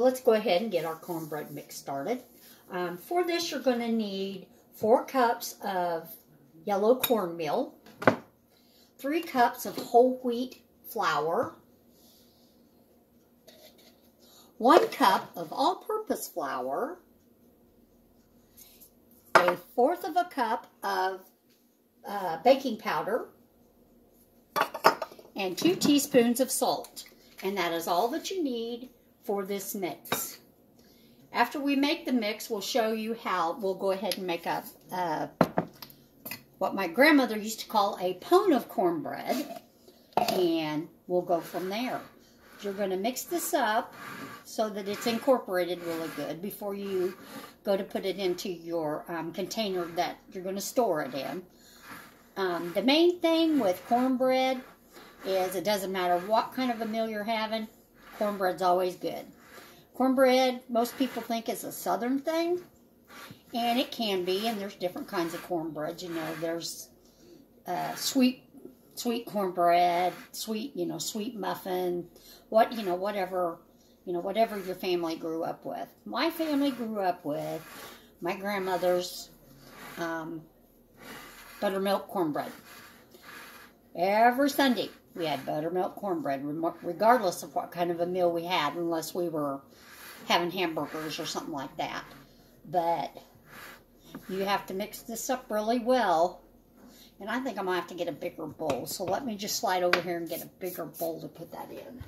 let's go ahead and get our cornbread mix started. For this, you're going to need 4 cups of yellow cornmeal, 3 cups of whole wheat flour, 1 cup of all-purpose flour, 1/4 of a cup of baking powder, and 2 teaspoons of salt. And that is all that you need for this mix. After we make the mix, we'll show you how we'll go ahead and make a what my grandmother used to call a pone of cornbread, and we'll go from there. You're going to mix this up so that it's incorporated really good before you go to put it into your container that you're going to store it in. The main thing with cornbread is it doesn't matter what kind of a meal you're having, cornbread's always good. Cornbread, most people think is a southern thing, and it can be, and there's different kinds of cornbread. You know, there's sweet cornbread, sweet muffin, whatever your family grew up with. My family grew up with my grandmother's buttermilk cornbread. Every Sunday we had buttermilk cornbread, regardless of what kind of a meal we had, unless we were having hamburgers or something like that. But you have to mix this up really well. And I think I'm going to have to get a bigger bowl. So let me just slide over here and get a bigger bowl to put that in.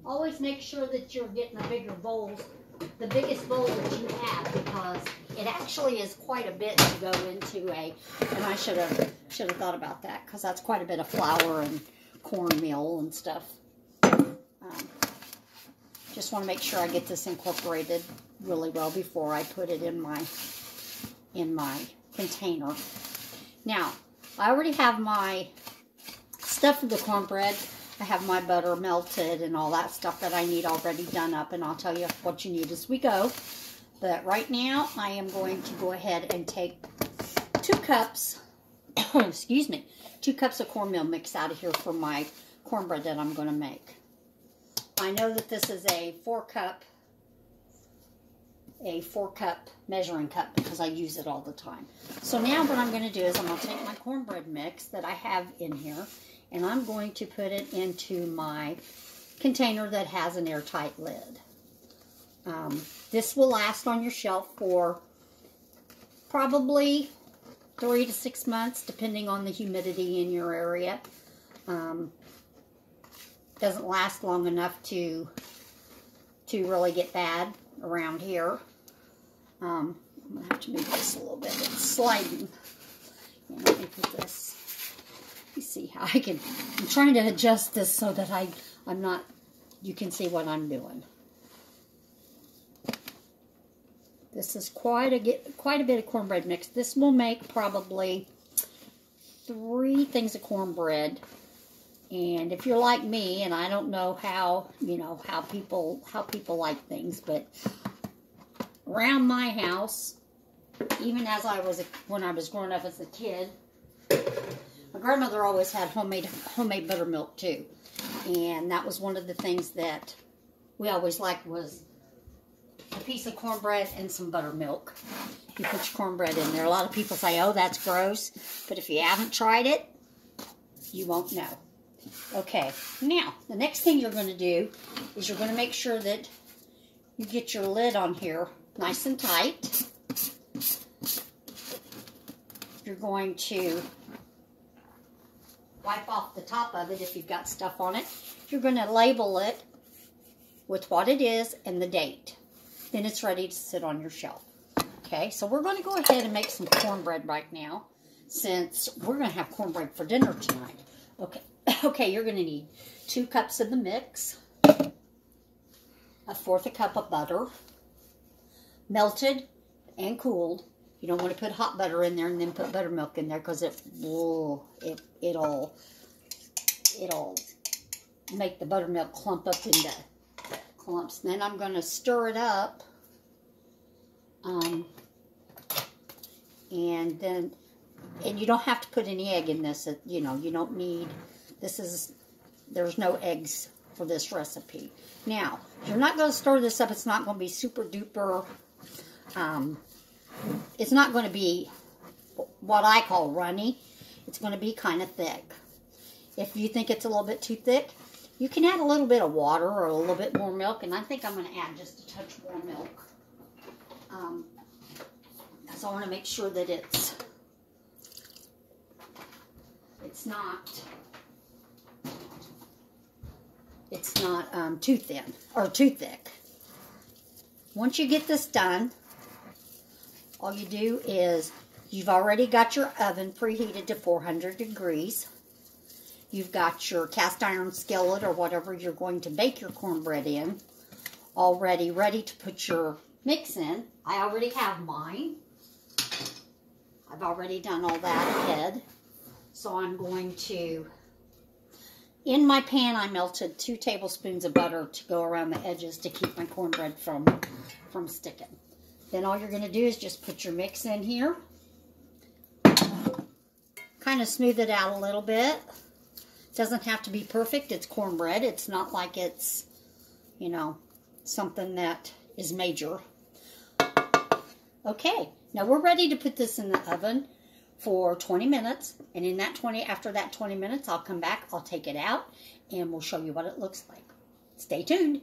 Always make sure that you're getting a bigger bowl, the biggest bowl that you have, because it actually is quite a bit to go into and I should have thought about that, because that's quite a bit of flour and cornmeal and stuff. Just want to make sure I get this incorporated really well before I put it in my container. Now, I already have my stuff for the cornbread. I have my butter melted and all that stuff that I need already done up, and I'll tell you what you need as we go. But right now, I am going to go ahead and take 2 cups, excuse me, 2 cups of cornmeal mix out of here for my cornbread that I'm going to make. I know that this is a 4-cup measuring cup because I use it all the time. So now what I'm going to do is I'm going to take my cornbread mix that I have in here, and I'm going to put it into my container that has an airtight lid. This will last on your shelf for probably 3 to 6 months, depending on the humidity in your area. Doesn't last long enough to really get bad around here. I'm going to have to move this a little bit. It's sliding. And let me put this. You see how I can, I'm trying to adjust this so that I'm not, you can see what I'm doing. This is quite a bit of cornbread mix. This will make probably 3 things of cornbread. And if you're like me, and I don't know how people like things, but around my house, even as when I was growing up as a kid, my grandmother always had homemade buttermilk too. And that was one of the things that we always liked, was a piece of cornbread and some buttermilk. You put your cornbread in there. A lot of people say, oh, that's gross. But if you haven't tried it, you won't know. Okay, now, the next thing you're going to do is you're going to make sure that you get your lid on here nice and tight. You're going to wipe off the top of it if you've got stuff on it. You're going to label it with what it is and the date. Then it's ready to sit on your shelf. Okay, so we're going to go ahead and make some cornbread right now, since we're going to have cornbread for dinner tonight. Okay, you're going to need 2 cups of the mix, 1/4 cup of butter, melted and cooled. You don't want to put hot butter in there and then put buttermilk in there, because it'll make the buttermilk clump up into clumps. Then I'm going to stir it up, and you don't have to put any egg in this. You don't need There's no eggs for this recipe. Now, you're not going to stir this up. It's not going to be super duper, it's not going to be what I call runny. It's going to be kind of thick. If you think it's a little bit too thick, you can add a little bit of water or a little bit more milk, and I think I'm going to add just a touch more milk. Because I want to make sure that it's not too thin or too thick. Once you get this done, all you do is you've already got your oven preheated to 400 degrees. You've got your cast iron skillet or whatever you're going to bake your cornbread in already ready to put your mix in. I already have mine. I've already done all that ahead. So I'm going to, in my pan, I melted 2 tablespoons of butter to go around the edges to keep my cornbread from sticking. Then all you're going to do is just put your mix in here. Kind of smooth it out a little bit. It doesn't have to be perfect. It's cornbread. It's not like it's, you know, something that is major. Okay, now we're ready to put this in the oven for 20 minutes. And after that 20 minutes, I'll come back, I'll take it out, and we'll show you what it looks like. Stay tuned.